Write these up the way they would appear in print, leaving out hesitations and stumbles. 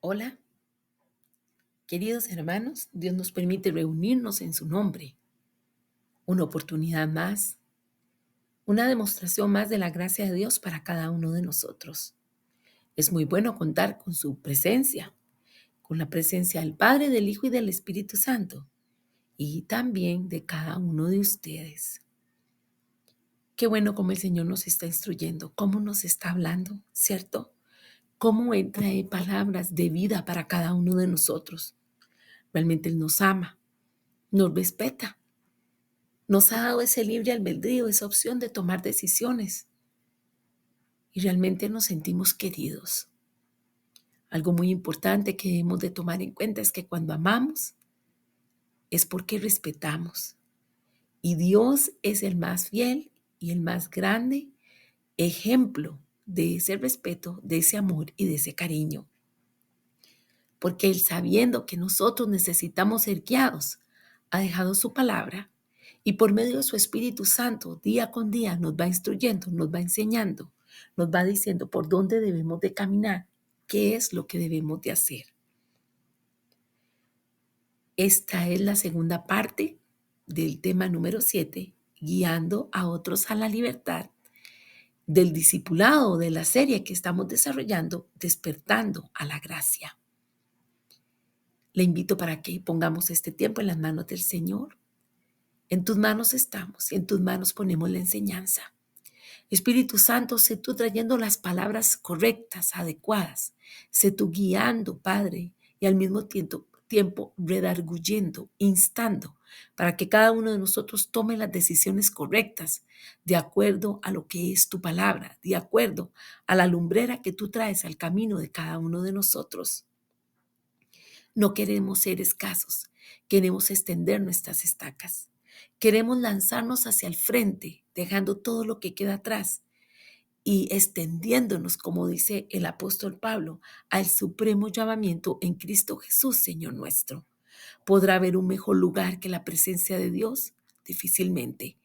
Hola, queridos hermanos, Dios nos permite reunirnos en su nombre. Una oportunidad más, una demostración más de la gracia de Dios para cada uno de nosotros. Es muy bueno contar con su presencia, con la presencia del Padre, del Hijo y del Espíritu Santo, y también de cada uno de ustedes. Qué bueno como el Señor nos está instruyendo, cómo nos está hablando, ¿cierto? Cómo Él trae palabras de vida para cada uno de nosotros. Realmente Él nos ama, nos respeta. Nos ha dado ese libre albedrío, esa opción de tomar decisiones y realmente nos sentimos queridos. Algo muy importante que debemos de tomar en cuenta es que cuando amamos es porque respetamos y Dios es el más fiel y el más grande ejemplo de ese respeto, de ese amor y de ese cariño. Porque Él, sabiendo que nosotros necesitamos ser guiados, ha dejado su palabra y por medio de su Espíritu Santo, día con día, nos va instruyendo, nos va enseñando, nos va diciendo por dónde debemos de caminar, qué es lo que debemos de hacer. Esta es la segunda parte del tema número 7, guiando a otros a la libertad, del discipulado de la serie que estamos desarrollando, despertando a la gracia. Le invito para que pongamos este tiempo en las manos del Señor. En tus manos estamos y en tus manos ponemos la enseñanza. Espíritu Santo, sé tú trayendo las palabras correctas, adecuadas. Sé tú guiando, Padre, y al mismo tiempo redarguyendo, instando, para que cada uno de nosotros tome las decisiones correctas, de acuerdo a lo que es tu palabra, de acuerdo a la lumbrera que tú traes al camino de cada uno de nosotros. No queremos ser escasos, queremos extender nuestras estacas. Queremos lanzarnos hacia el frente, dejando todo lo que queda atrás y extendiéndonos, como dice el apóstol Pablo, al supremo llamamiento en Cristo Jesús, Señor nuestro. ¿Podrá haber un mejor lugar que la presencia de Dios? Difícilmente.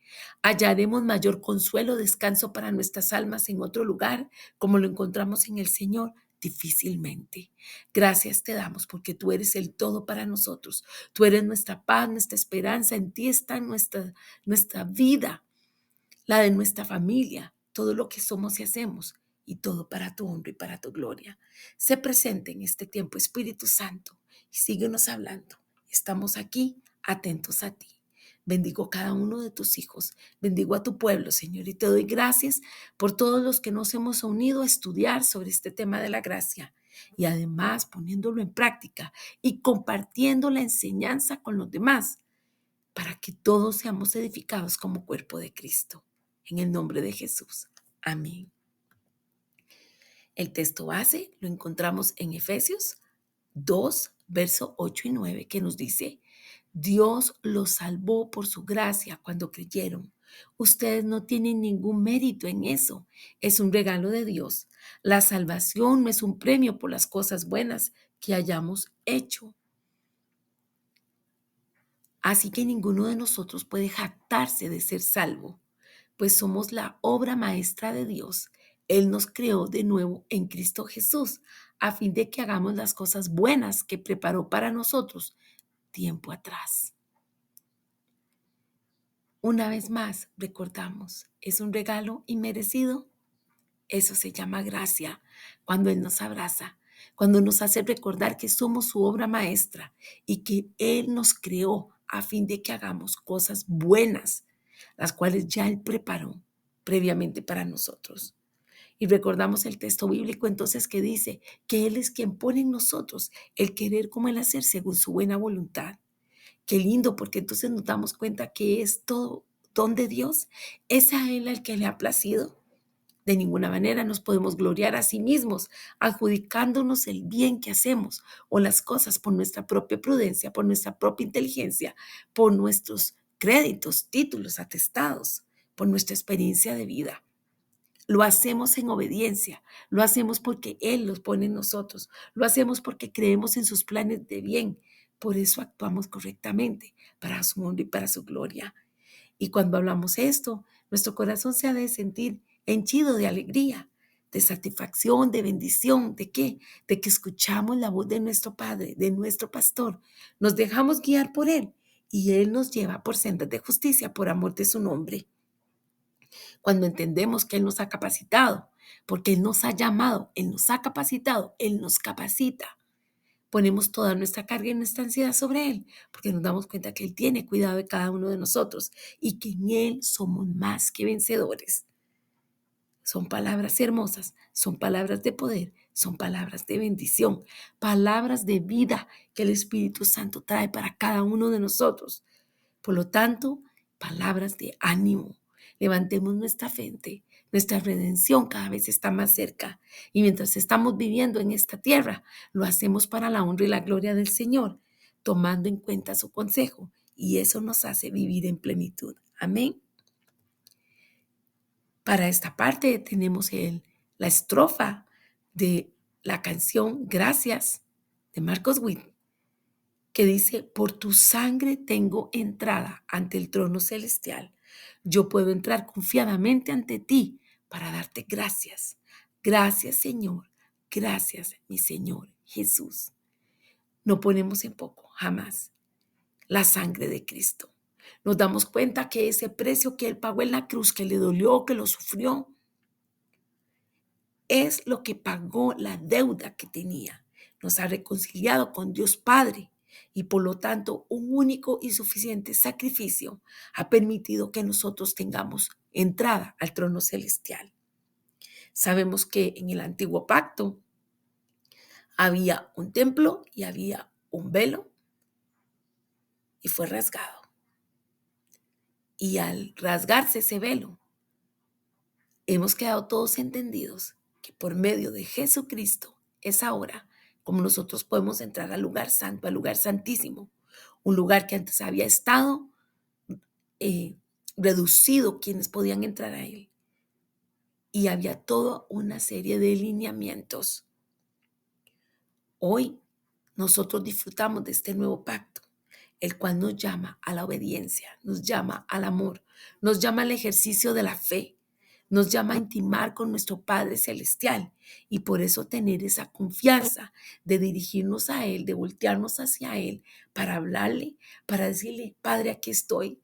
¿Hallaremos mayor consuelo, descanso para nuestras almas en otro lugar como lo encontramos en el Señor? Difícilmente. Gracias te damos porque tú eres el todo para nosotros. Tú eres nuestra paz, nuestra esperanza. En ti está nuestra vida, la de nuestra familia, todo lo que somos y hacemos, y todo para tu honra y para tu gloria. Sé presente en este tiempo, Espíritu Santo, y síguenos hablando. Estamos aquí, atentos a ti. Bendigo cada uno de tus hijos, bendigo a tu pueblo, Señor, y te doy gracias por todos los que nos hemos unido a estudiar sobre este tema de la gracia y además poniéndolo en práctica y compartiendo la enseñanza con los demás para que todos seamos edificados como cuerpo de Cristo. En el nombre de Jesús. Amén. El texto base lo encontramos en Efesios 2, verso 8 y 9, que nos dice: Dios los salvó por su gracia cuando creyeron. Ustedes no tienen ningún mérito en eso. Es un regalo de Dios. La salvación no es un premio por las cosas buenas que hayamos hecho. Así que ninguno de nosotros puede jactarse de ser salvo, pues somos la obra maestra de Dios. Él nos creó de nuevo en Cristo Jesús, a fin de que hagamos las cosas buenas que preparó para nosotros tiempo atrás. Una vez más, recordamos, es un regalo inmerecido. Eso se llama gracia, cuando Él nos abraza, cuando nos hace recordar que somos su obra maestra y que Él nos creó a fin de que hagamos cosas buenas, las cuales ya Él preparó previamente para nosotros. Y recordamos el texto bíblico entonces que dice que Él es quien pone en nosotros el querer como el hacer según su buena voluntad. Qué lindo, porque entonces nos damos cuenta que es todo don de Dios. Es a Él al que le ha placido. De ninguna manera nos podemos gloriar a sí mismos, adjudicándonos el bien que hacemos o las cosas por nuestra propia prudencia, por nuestra propia inteligencia, por nuestros créditos, títulos, atestados, por nuestra experiencia de vida. Lo hacemos en obediencia, lo hacemos porque Él los pone en nosotros, lo hacemos porque creemos en sus planes de bien. Por eso actuamos correctamente, para su honra y para su gloria. Y cuando hablamos esto, nuestro corazón se ha de sentir henchido de alegría, de satisfacción, de bendición. ¿De qué? De que escuchamos la voz de nuestro Padre, de nuestro pastor. Nos dejamos guiar por Él y Él nos lleva por sendas de justicia, por amor de su nombre. Cuando entendemos que Él nos ha capacitado, porque Él nos ha llamado, Él nos ha capacitado, Él nos capacita. Ponemos toda nuestra carga y nuestra ansiedad sobre Él, porque nos damos cuenta que Él tiene cuidado de cada uno de nosotros y que en Él somos más que vencedores. Son palabras hermosas, son palabras de poder, son palabras de bendición, palabras de vida que el Espíritu Santo trae para cada uno de nosotros. Por lo tanto, palabras de ánimo. Levantemos nuestra frente. Nuestra redención cada vez está más cerca. Y mientras estamos viviendo en esta tierra, lo hacemos para la honra y la gloria del Señor, tomando en cuenta su consejo. Y eso nos hace vivir en plenitud. Amén. Para esta parte tenemos la estrofa de la canción Gracias de Marcos Witt, que dice: por tu sangre tengo entrada ante el trono celestial. Yo puedo entrar confiadamente ante ti para darte gracias. Gracias, Señor. Gracias, mi Señor Jesús. No ponemos en poco, jamás, la sangre de Cristo. Nos damos cuenta que ese precio que Él pagó en la cruz, que le dolió, que lo sufrió, es lo que pagó la deuda que tenía. Nos ha reconciliado con Dios Padre y por lo tanto un único y suficiente sacrificio ha permitido que nosotros tengamos entrada al trono celestial. Sabemos que en el antiguo pacto había un templo y había un velo y fue rasgado. Y al rasgarse ese velo, hemos quedado todos entendidos que por medio de Jesucristo es ahora como nosotros podemos entrar al lugar santo, al lugar santísimo, un lugar que antes había estado reducido quienes podían entrar a él. Y había toda una serie de lineamientos. Hoy nosotros disfrutamos de este nuevo pacto, el cual nos llama a la obediencia, nos llama al amor, nos llama al ejercicio de la fe, nos llama a intimar con nuestro Padre Celestial y por eso tener esa confianza de dirigirnos a Él, de voltearnos hacia Él para hablarle, para decirle: Padre, aquí estoy,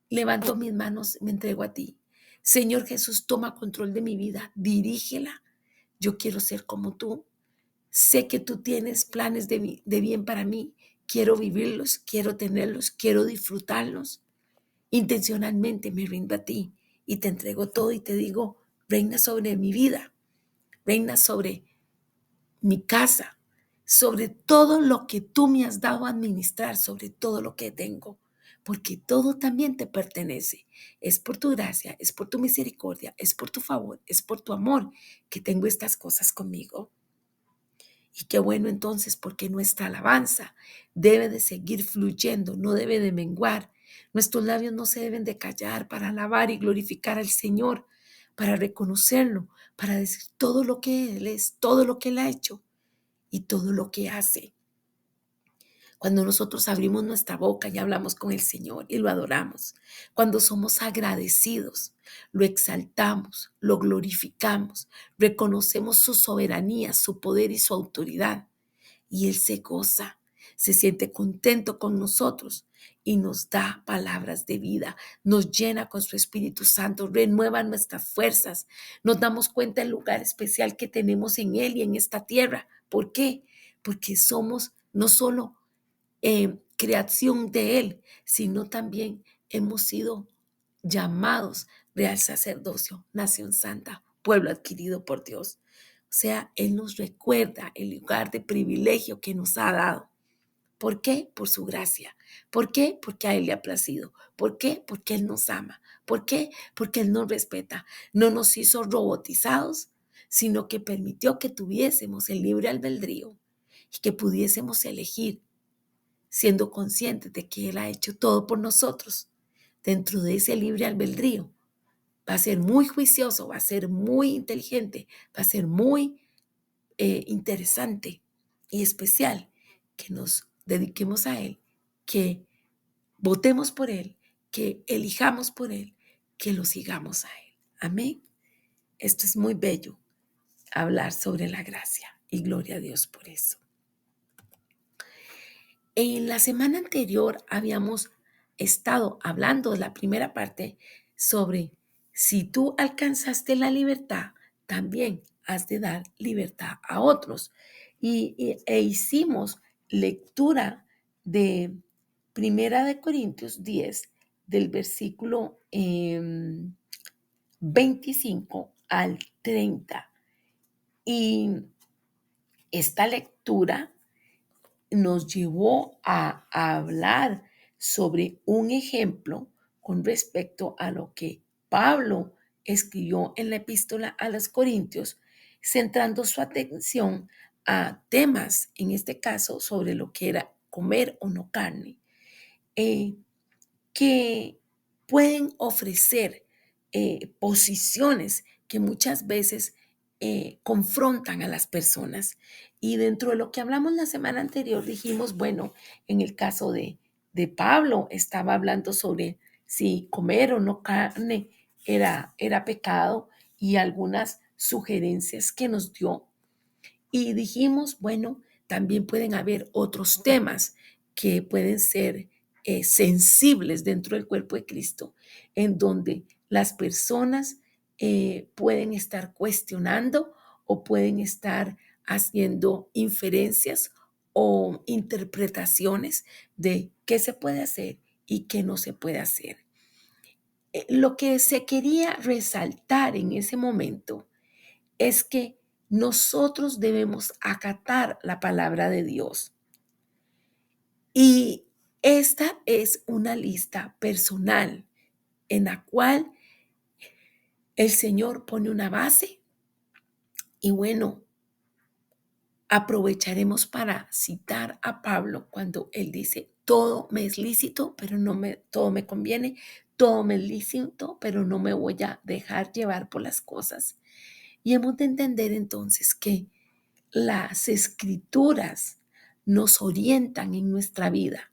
levanto mis manos, me entrego a ti. Señor Jesús, toma control de mi vida, dirígela. Yo quiero ser como tú. Sé que tú tienes planes de bien para mí. Quiero vivirlos, quiero tenerlos, quiero disfrutarlos. Intencionalmente me rindo a ti y te entrego todo y te digo: reina sobre mi vida, reina sobre mi casa, sobre todo lo que tú me has dado a administrar, sobre todo lo que tengo, porque todo también te pertenece. Es por tu gracia, es por tu misericordia, es por tu favor, es por tu amor que tengo estas cosas conmigo. Y qué bueno entonces, porque nuestra alabanza debe de seguir fluyendo, no debe de menguar. Nuestros labios no se deben de callar para alabar y glorificar al Señor, para reconocerlo, para decir todo lo que Él es, todo lo que Él ha hecho y todo lo que hace. Cuando nosotros abrimos nuestra boca y hablamos con el Señor y lo adoramos, cuando somos agradecidos, lo exaltamos, lo glorificamos, reconocemos su soberanía, su poder y su autoridad, y Él se goza, se siente contento con nosotros y nos da palabras de vida, nos llena con su Espíritu Santo, renueva nuestras fuerzas, nos damos cuenta del lugar especial que tenemos en Él y en esta tierra. ¿Por qué? Porque somos no solo creación de Él, sino también hemos sido llamados real sacerdocio, nación santa, pueblo adquirido por Dios. O sea, Él nos recuerda el lugar de privilegio que nos ha dado. ¿Por qué? Por su gracia. ¿Por qué? Porque a Él le ha placido. ¿Por qué? Porque Él nos ama. ¿Por qué? Porque Él nos respeta. No nos hizo robotizados, sino que permitió que tuviésemos el libre albedrío y que pudiésemos elegir, siendo conscientes de que Él ha hecho todo por nosotros. Dentro de ese libre albedrío va a ser muy juicioso, va a ser muy inteligente, va a ser muy interesante y especial que nos dediquemos a Él, que votemos por Él, que elijamos por Él, que lo sigamos a Él. Amén. Esto es muy bello hablar sobre la gracia y gloria a Dios por eso. En la semana anterior habíamos estado hablando de la primera parte sobre si tú alcanzaste la libertad, también has de dar libertad a otros. E hicimos lectura de Primera de Corintios 10, del versículo 25 al 30. Y esta lectura nos llevó a hablar sobre un ejemplo con respecto a lo que Pablo escribió en la epístola a los Corintios, centrando su atención a temas, en este caso, sobre lo que era comer o no carne. Que pueden ofrecer posiciones que muchas veces confrontan a las personas. Y dentro de lo que hablamos la semana anterior, dijimos, bueno, en el caso de Pablo, estaba hablando sobre si comer o no carne era pecado y algunas sugerencias que nos dio. Y dijimos, bueno, también pueden haber otros temas que pueden ser sensibles dentro del cuerpo de Cristo, en donde las personas pueden estar cuestionando o pueden estar haciendo inferencias o interpretaciones de qué se puede hacer y qué no se puede hacer. Lo que se quería resaltar en ese momento es que nosotros debemos acatar la palabra de Dios. Y esta es una lista personal en la cual el Señor pone una base y bueno, aprovecharemos para citar a Pablo cuando él dice, todo me es lícito, pero todo me conviene, todo me es lícito, pero no me voy a dejar llevar por las cosas. Y hemos de entender entonces que las escrituras nos orientan en nuestra vida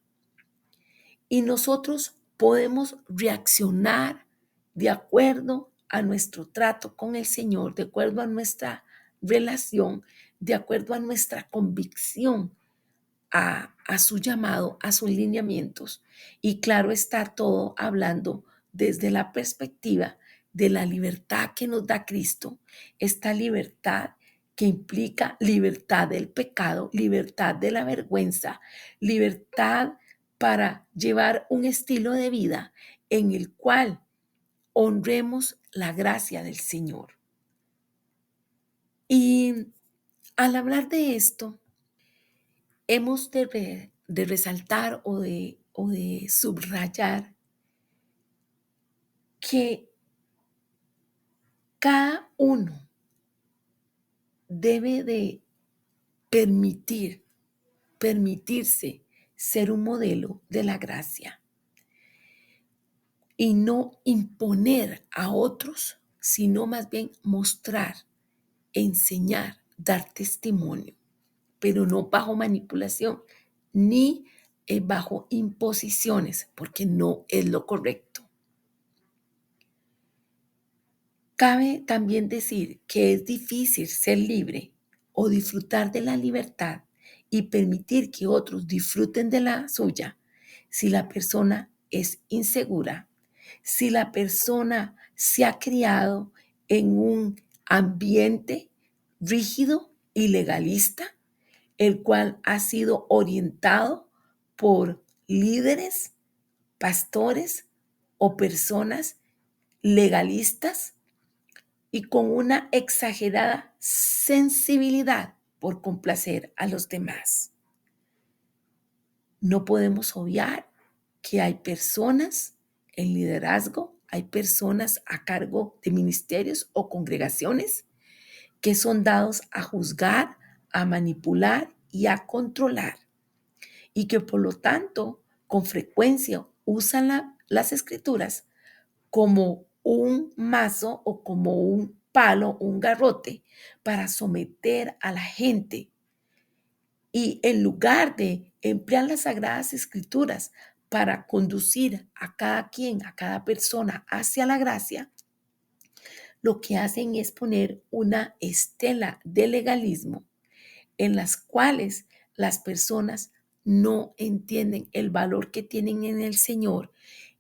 y nosotros podemos reaccionar de acuerdo a nuestro trato con el Señor, de acuerdo a nuestra relación, de acuerdo a nuestra convicción a su llamado, a sus lineamientos. Y claro, está todo hablando desde la perspectiva de la libertad que nos da Cristo, esta libertad que implica libertad del pecado, libertad de la vergüenza, libertad para llevar un estilo de vida en el cual honremos la gracia del Señor. Y al hablar de esto, hemos de resaltar o de subrayar que cada uno debe de permitirse ser un modelo de la gracia y no imponer a otros, sino más bien mostrar, enseñar, dar testimonio, pero no bajo manipulación ni bajo imposiciones, porque no es lo correcto. Cabe también decir que es difícil ser libre o disfrutar de la libertad y permitir que otros disfruten de la suya si la persona es insegura, si la persona se ha criado en un ambiente rígido y legalista, el cual ha sido orientado por líderes, pastores o personas legalistas y con una exagerada sensibilidad por complacer a los demás. No podemos obviar que hay personas en liderazgo, hay personas a cargo de ministerios o congregaciones que son dados a juzgar, a manipular y a controlar, y que por lo tanto con frecuencia usan las escrituras como un mazo o como un palo, un garrote para someter a la gente. Y en lugar de emplear las sagradas escrituras para conducir a cada quien, a cada persona hacia la gracia, lo que hacen es poner una estela de legalismo en las cuales las personas no entienden el valor que tienen en el Señor,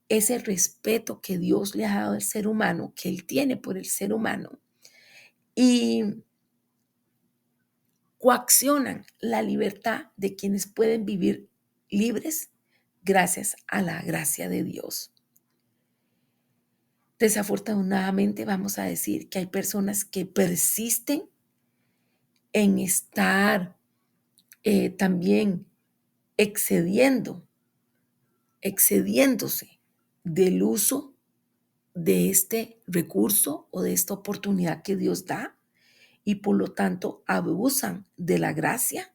ese respeto que Dios le ha dado al ser humano, que Él tiene por el ser humano, y coaccionan la libertad de quienes pueden vivir libres gracias a la gracia de Dios. Desafortunadamente vamos a decir que hay personas que persisten en estar también excediendo, excediéndose del uso de este recurso o de esta oportunidad que Dios da y por lo tanto abusan de la gracia,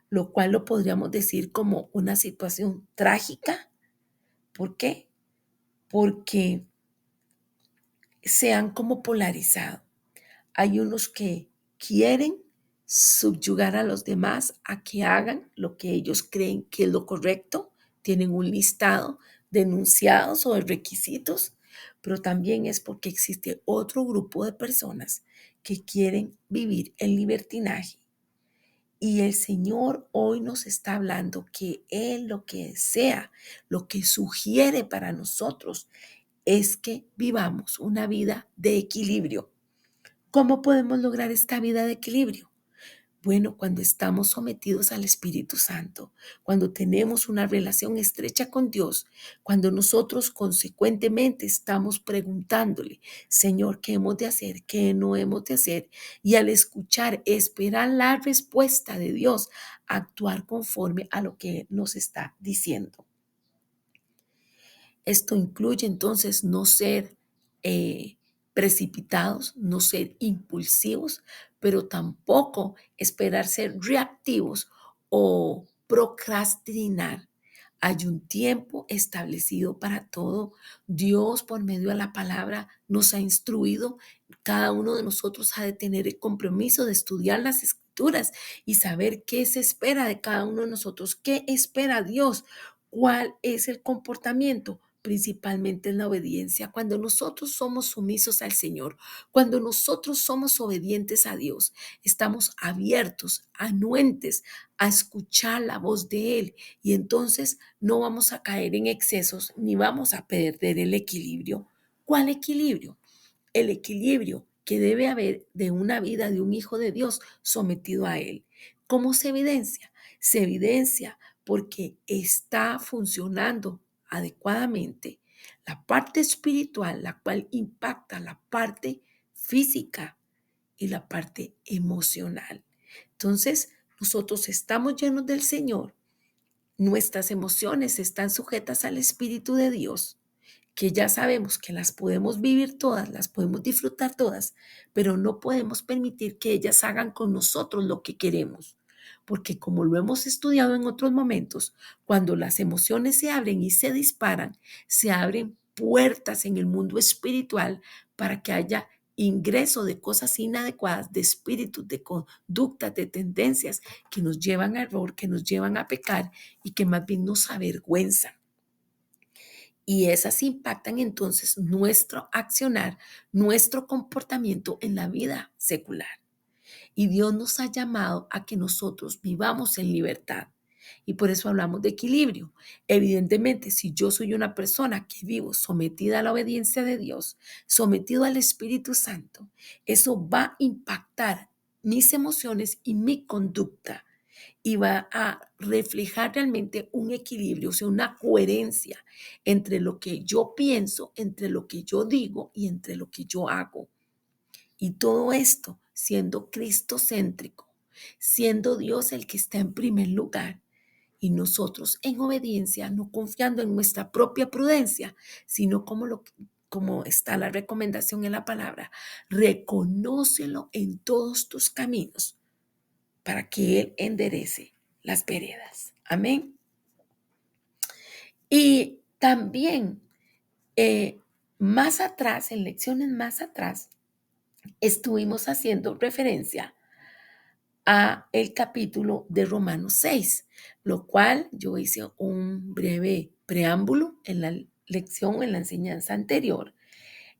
lo cual lo podríamos decir como una situación trágica. ¿Por qué? Porque se han como polarizado. Hay unos que quieren subyugar a los demás a que hagan lo que ellos creen que es lo correcto. Tienen un listado de enunciados o de requisitos, pero también es porque existe otro grupo de personas que quieren vivir el libertinaje. Y el Señor hoy nos está hablando que Él lo que desea, lo que sugiere para nosotros es que vivamos una vida de equilibrio. ¿Cómo podemos lograr esta vida de equilibrio? Bueno, cuando estamos sometidos al Espíritu Santo, cuando tenemos una relación estrecha con Dios, cuando nosotros consecuentemente estamos preguntándole, Señor, ¿qué hemos de hacer? ¿Qué no hemos de hacer? Y al escuchar, esperar la respuesta de Dios, actuar conforme a lo que nos está diciendo. Esto incluye entonces no ser precipitados, no ser impulsivos, pero tampoco esperar ser reactivos o procrastinar. Hay un tiempo establecido para todo. Dios, por medio de la palabra, nos ha instruido. Cada uno de nosotros ha de tener el compromiso de estudiar las escrituras y saber qué se espera de cada uno de nosotros, qué espera Dios, cuál es el comportamiento, principalmente en la obediencia. Cuando nosotros somos sumisos al Señor, cuando nosotros somos obedientes a Dios, estamos abiertos, anuentes a escuchar la voz de Él y entonces no vamos a caer en excesos ni vamos a perder el equilibrio. ¿Cuál equilibrio? El equilibrio que debe haber de una vida de un hijo de Dios sometido a Él. ¿Cómo se evidencia? Se evidencia porque está funcionando adecuadamente la parte espiritual, la cual impacta la parte física y la parte emocional. Entonces, nosotros estamos llenos del Señor, nuestras emociones están sujetas al Espíritu de Dios, que ya sabemos que las podemos vivir todas, las podemos disfrutar todas, pero no podemos permitir que ellas hagan con nosotros lo que queremos. Porque como lo hemos estudiado en otros momentos, cuando las emociones se abren y se disparan, se abren puertas en el mundo espiritual para que haya ingreso de cosas inadecuadas, de espíritus, de conductas, de tendencias que nos llevan a error, que nos llevan a pecar y que más bien nos avergüenzan. Y esas impactan entonces nuestro accionar, nuestro comportamiento en la vida secular. Y Dios nos ha llamado a que nosotros vivamos en libertad. Y por eso hablamos de equilibrio. Evidentemente, si yo soy una persona que vivo sometida a la obediencia de Dios, sometido al Espíritu Santo, eso va a impactar mis emociones y mi conducta y va a reflejar realmente un equilibrio, o sea, una coherencia entre lo que yo pienso, entre lo que yo digo y entre lo que yo hago. Y todo esto siendo cristocéntrico, siendo Dios el que está en primer lugar y nosotros en obediencia, no confiando en nuestra propia prudencia, sino como está la recomendación en la palabra, reconócelo en todos tus caminos para que Él enderece las veredas. Amén. Y también más atrás, en lecciones más atrás, estuvimos haciendo referencia a el capítulo de Romanos 6, lo cual yo hice un breve preámbulo en la lección, en la enseñanza anterior,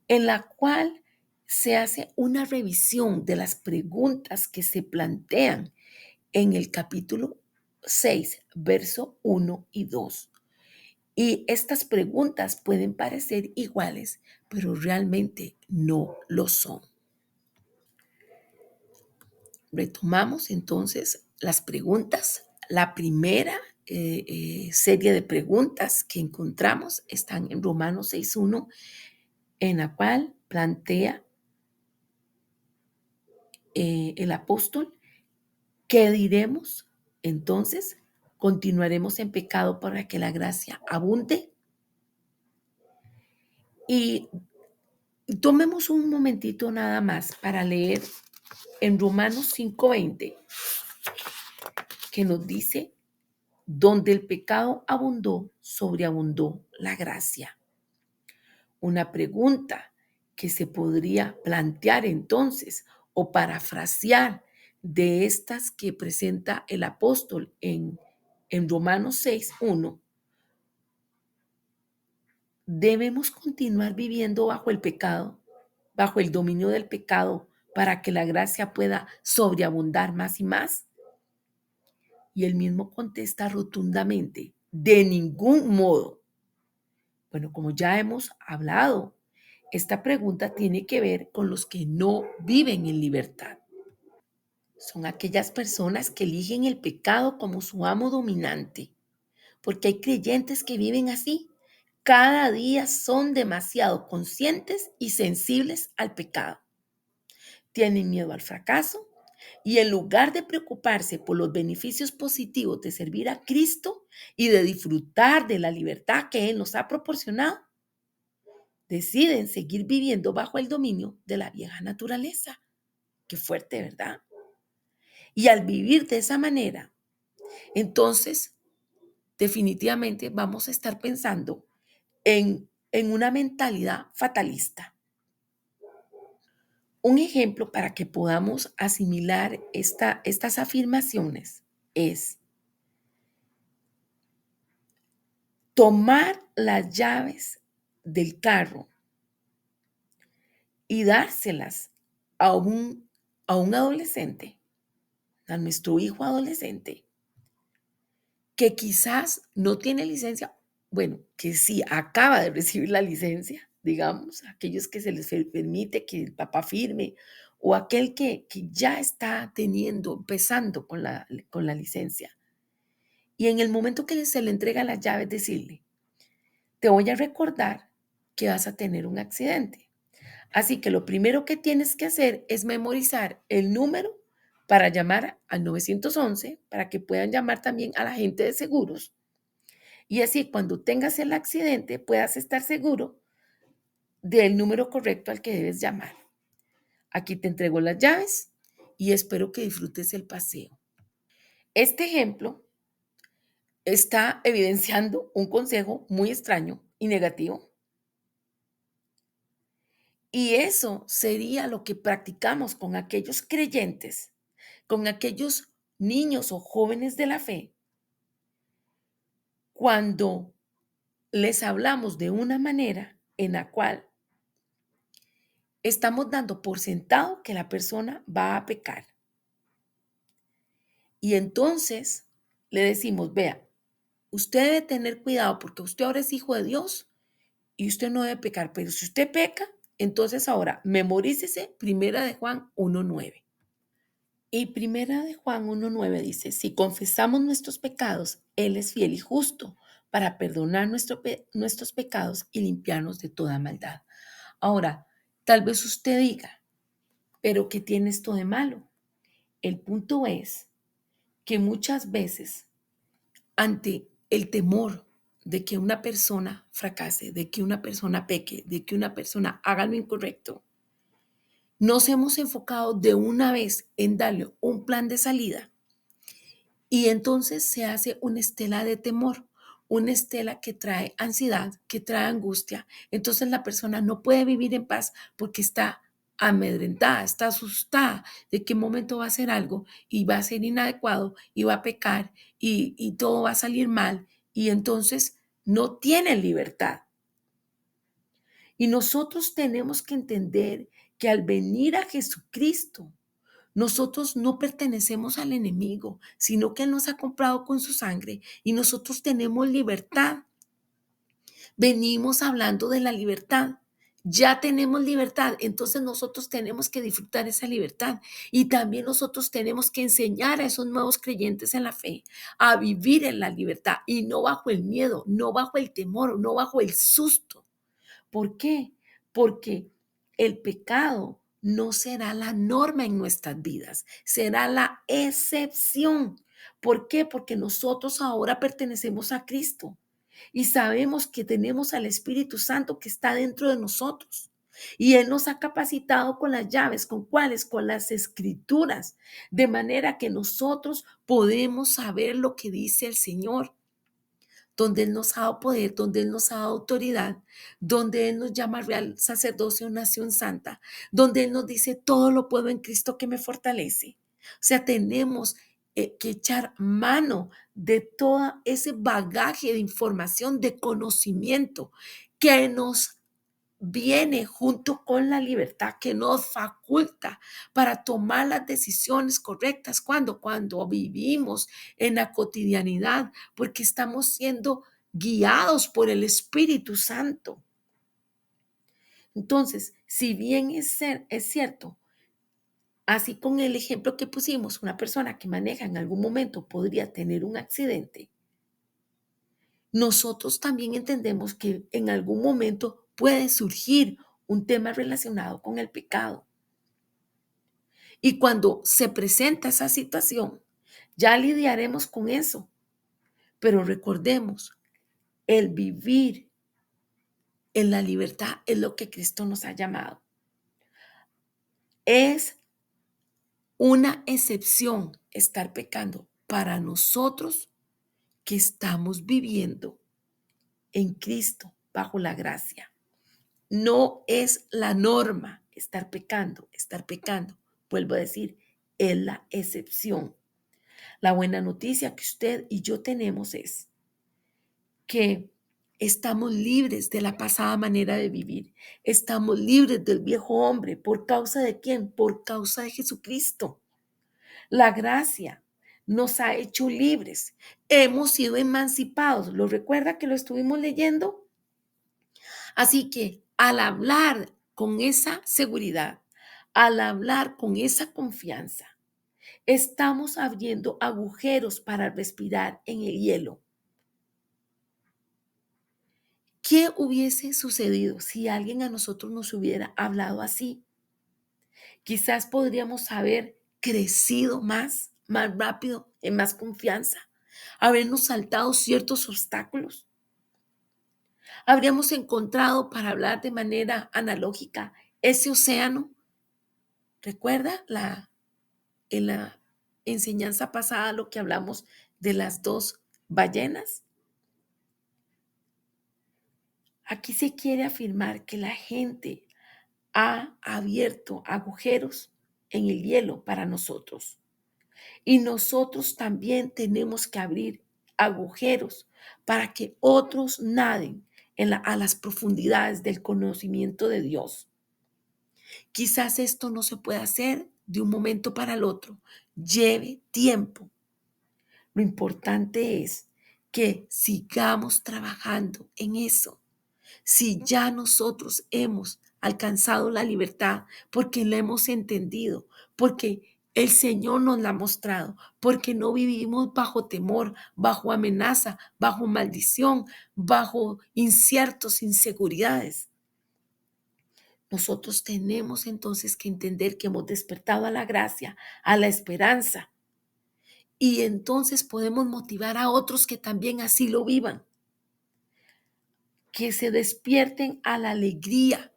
en la cual se hace una revisión de las preguntas que se plantean en el capítulo 6, verso 1 y 2. Y estas preguntas pueden parecer iguales, pero realmente no lo son. Retomamos entonces las preguntas. La primera serie de preguntas que encontramos están en Romanos 6.1, en la cual plantea el apóstol: ¿qué diremos? Entonces, ¿continuaremos en pecado para que la gracia abunde? Y tomemos un momentito nada más para leer en Romanos 5:20, que nos dice: donde el pecado abundó, sobreabundó la gracia. Una pregunta que se podría plantear entonces o parafrasear de estas que presenta el apóstol en Romanos 6:1: ¿debemos continuar viviendo bajo el pecado, bajo el dominio del pecado, para que la gracia pueda sobreabundar más y más? Y él mismo contesta rotundamente: de ningún modo. Bueno, como ya hemos hablado, esta pregunta tiene que ver con los que no viven en libertad. Son aquellas personas que eligen el pecado como su amo dominante, porque hay creyentes que viven así. Cada día son demasiado conscientes y sensibles al pecado. Tienen miedo al fracaso y en lugar de preocuparse por los beneficios positivos de servir a Cristo y de disfrutar de la libertad que Él nos ha proporcionado, deciden seguir viviendo bajo el dominio de la vieja naturaleza. Qué fuerte, ¿verdad? Y al vivir de esa manera, entonces definitivamente vamos a estar pensando en una mentalidad fatalista. Un ejemplo para que podamos asimilar estas afirmaciones es tomar las llaves del carro y dárselas a un adolescente, a nuestro hijo adolescente, que quizás no tiene licencia, bueno, que sí acaba de recibir la licencia, digamos, aquellos que se les permite que el papá firme, o aquel que ya está empezando con la licencia. Y en el momento que se le entrega las llaves, decirle: te voy a recordar que vas a tener un accidente. Así que lo primero que tienes que hacer es memorizar el número para llamar al 911, para que puedan llamar también a la gente de seguros. Y así cuando tengas el accidente puedas estar seguro del número correcto al que debes llamar. Aquí te entrego las llaves y espero que disfrutes el paseo. Este ejemplo está evidenciando un consejo muy extraño y negativo. Y eso sería lo que practicamos con aquellos creyentes, con aquellos niños o jóvenes de la fe, cuando les hablamos de una manera en la cual estamos dando por sentado que la persona va a pecar. Y entonces le decimos: vea, usted debe tener cuidado porque usted ahora es hijo de Dios y usted no debe pecar, pero si usted peca, entonces ahora memorícese Primera de Juan 1:9. Y Primera de Juan 1:9 dice: si confesamos nuestros pecados, Él es fiel y justo para perdonar nuestros pecados y limpiarnos de toda maldad. Ahora, tal vez usted diga: pero ¿qué tiene esto de malo? El punto es que muchas veces, ante el temor de que una persona fracase, de que una persona peque, de que una persona haga lo incorrecto, nos hemos enfocado de una vez en darle un plan de salida y entonces se hace una estela de temor, una estela que trae ansiedad, que trae angustia. Entonces la persona no puede vivir en paz porque está amedrentada, está asustada de qué momento va a hacer algo y va a ser inadecuado y va a pecar y todo va a salir mal y entonces no tiene libertad. Y nosotros tenemos que entender que al venir a Jesucristo, nosotros no pertenecemos al enemigo, sino que Él nos ha comprado con su sangre y nosotros tenemos libertad. Venimos hablando de la libertad. Ya tenemos libertad, entonces nosotros tenemos que disfrutar esa libertad y también nosotros tenemos que enseñar a esos nuevos creyentes en la fe a vivir en la libertad y no bajo el miedo, no bajo el temor, no bajo el susto. ¿Por qué? Porque el pecado no será la norma en nuestras vidas, será la excepción. ¿Por qué? Porque nosotros ahora pertenecemos a Cristo y sabemos que tenemos al Espíritu Santo que está dentro de nosotros. Y Él nos ha capacitado con las llaves, ¿con cuáles? Con las escrituras, de manera que nosotros podemos saber lo que dice el Señor, donde Él nos ha dado poder, donde Él nos ha dado autoridad, donde Él nos llama real sacerdocio, nación santa, donde Él nos dice, todo lo puedo en Cristo que me fortalece. O sea, tenemos que echar mano de todo ese bagaje de información, de conocimiento que nos viene junto con la libertad que nos faculta para tomar las decisiones correctas. Cuando vivimos en la cotidianidad, porque estamos siendo guiados por el Espíritu Santo. Entonces, si bien es cierto, así con el ejemplo que pusimos, una persona que maneja en algún momento podría tener un accidente, nosotros también entendemos que en algún momento puede surgir un tema relacionado con el pecado. Y cuando se presenta esa situación, ya lidiaremos con eso. Pero recordemos, el vivir en la libertad es lo que Cristo nos ha llamado. Es una excepción estar pecando para nosotros que estamos viviendo en Cristo bajo la gracia. No es la norma estar pecando, estar pecando. Vuelvo a decir, es la excepción. La buena noticia que usted y yo tenemos es que estamos libres de la pasada manera de vivir. Estamos libres del viejo hombre. ¿Por causa de quién? Por causa de Jesucristo. La gracia nos ha hecho libres. Hemos sido emancipados. ¿Lo recuerda que lo estuvimos leyendo? Así que al hablar con esa seguridad, al hablar con esa confianza, estamos abriendo agujeros para respirar en el hielo. ¿Qué hubiese sucedido si alguien a nosotros nos hubiera hablado así? Quizás podríamos haber crecido más rápido, en más confianza, habernos saltado ciertos obstáculos. Habríamos encontrado, para hablar de manera analógica, ese océano. ¿Recuerda en la enseñanza pasada lo que hablamos de las dos ballenas? Aquí se quiere afirmar que la gente ha abierto agujeros en el hielo para nosotros. Y nosotros también tenemos que abrir agujeros para que otros naden a las profundidades del conocimiento de Dios. Quizás esto no se pueda hacer de un momento para el otro, lleve tiempo. Lo importante es que sigamos trabajando en eso. Si ya nosotros hemos alcanzado la libertad porque la hemos entendido, porque el Señor nos la ha mostrado, porque no vivimos bajo temor, bajo amenaza, bajo maldición, bajo inciertos, inseguridades. Nosotros tenemos entonces que entender que hemos despertado a la gracia, a la esperanza, y entonces podemos motivar a otros que también así lo vivan, que se despierten a la alegría,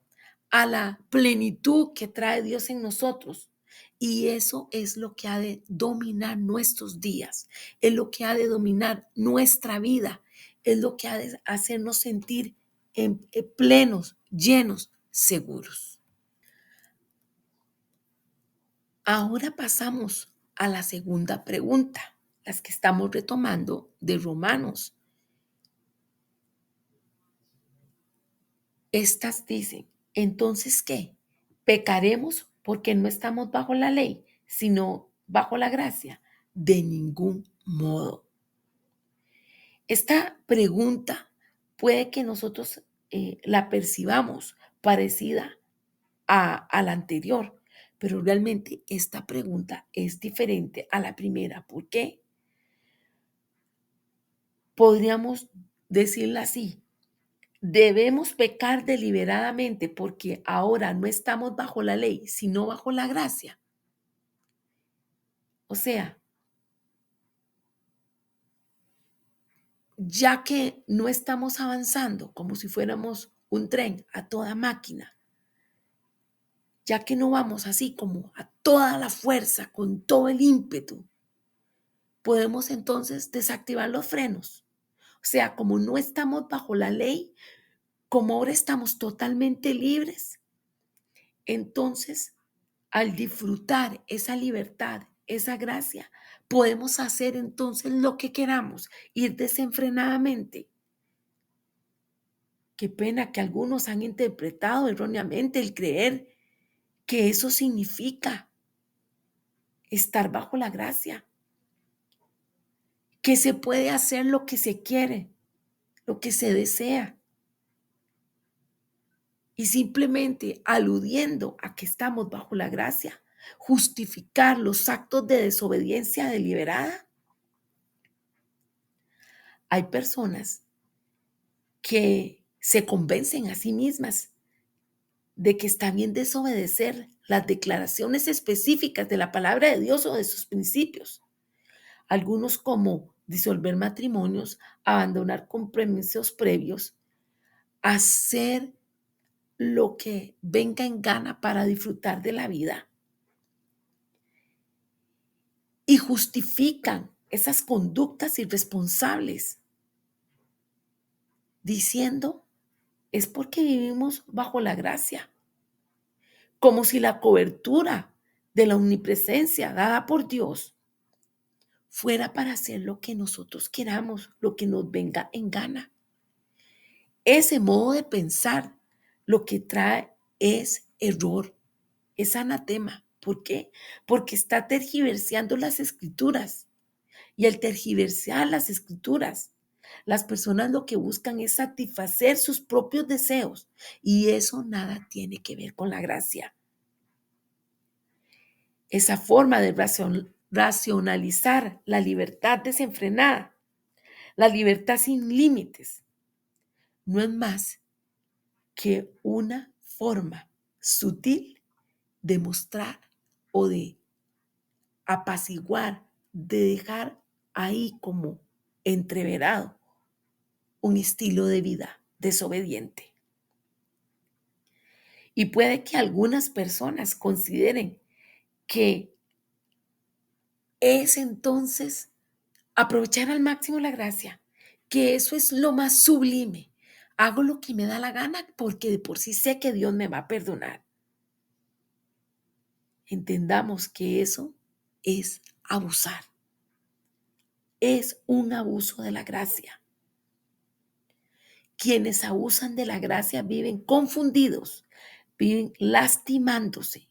a la plenitud que trae Dios en nosotros. Y eso es lo que ha de dominar nuestros días, es lo que ha de dominar nuestra vida, es lo que ha de hacernos sentir plenos, llenos, seguros. Ahora pasamos a la segunda pregunta, las que estamos retomando de Romanos. Estas dicen, entonces, ¿qué? ¿Pecaremos porque no estamos bajo la ley, sino bajo la gracia? De ningún modo. Esta pregunta puede que nosotros la percibamos parecida a la anterior, pero realmente esta pregunta es diferente a la primera. ¿Por qué? Podríamos decirla así. Debemos pecar deliberadamente porque ahora no estamos bajo la ley, sino bajo la gracia. O sea, ya que no estamos avanzando como si fuéramos un tren a toda máquina, ya que no vamos así como a toda la fuerza, con todo el ímpetu, podemos entonces desactivar los frenos. O sea, como no estamos bajo la ley, como ahora estamos totalmente libres, entonces al disfrutar esa libertad, esa gracia, podemos hacer entonces lo que queramos, ir desenfrenadamente. Qué pena que algunos han interpretado erróneamente el creer que eso significa estar bajo la gracia, que se puede hacer lo que se quiere, lo que se desea. Y simplemente aludiendo a que estamos bajo la gracia, justificar los actos de desobediencia deliberada. Hay personas que se convencen a sí mismas de que está bien desobedecer las declaraciones específicas de la palabra de Dios o de sus principios. Algunos como disolver matrimonios, abandonar compromisos previos, hacer lo que venga en gana para disfrutar de la vida y justifican esas conductas irresponsables diciendo es porque vivimos bajo la gracia, como si la cobertura de la omnipresencia dada por Dios fuera para hacer lo que nosotros queramos, lo que nos venga en gana. Ese modo de pensar lo que trae es error, es anatema. ¿Por qué? Porque está tergiversando las escrituras. Y al tergiversar las escrituras, las personas lo que buscan es satisfacer sus propios deseos. Y eso nada tiene que ver con la gracia. Esa forma de racionalizar la libertad desenfrenada, la libertad sin límites, no es más que una forma sutil de mostrar o de apaciguar, de dejar ahí como entreverado un estilo de vida desobediente. Y puede que algunas personas consideren que es entonces aprovechar al máximo la gracia, que eso es lo más sublime. Hago lo que me da la gana porque de por sí sé que Dios me va a perdonar. Entendamos que eso es abusar. Es un abuso de la gracia. Quienes abusan de la gracia viven confundidos, viven lastimándose.